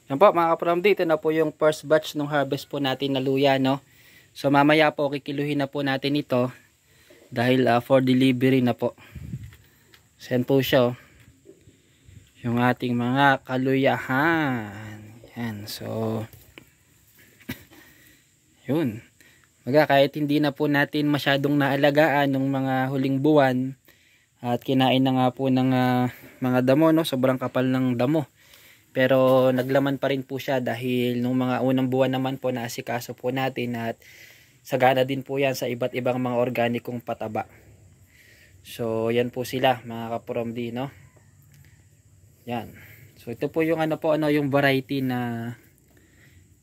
Yan po mga kapram, dito na po yung first batch ng harvest po natin na luya, no. So mamaya po kikiluhin na po natin ito dahil for delivery na po. So yan po siya, oh. Yung ating mga kaluyahan. Yan, so yun. Kahit hindi na po natin masyadong naalagaan ng mga huling buwan at kinain na nga po ng mga damo, no, sobrang kapal ng damo. Pero naglaman pa rin po siya dahil nung mga unang buwan naman po naasikaso po natin at sagana din po yan sa iba't ibang mga organikong pataba. So yan po sila mga kapromdi, no. Yan. So ito po yung yung variety na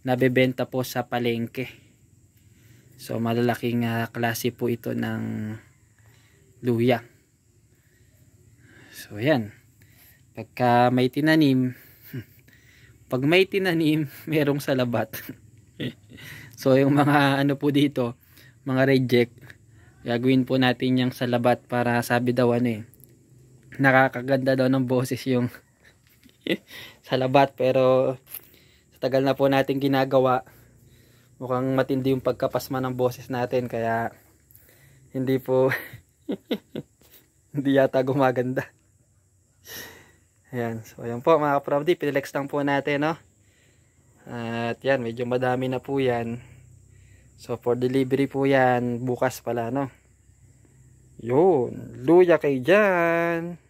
nabebenta po sa palengke. So malalaking klase po ito ng luya. So yan. Pagka may tinanim, pag may tinanim, merong salabat. So yung mga po dito, mga reject, gagawin po natin yung salabat para sabi daw nakakaganda daw ng boses yung salabat, pero sa tagal na po natin ginagawa, mukhang matindi yung pagkapasma ng boses natin, kaya hindi po hindi yata gumaganda. Ayan, so ayan po mga kapromdi, pinilex lang po natin, no? At yan, medyo madami na po yan. So for delivery po yan, bukas pala, no? Yun, luya kayo dyan.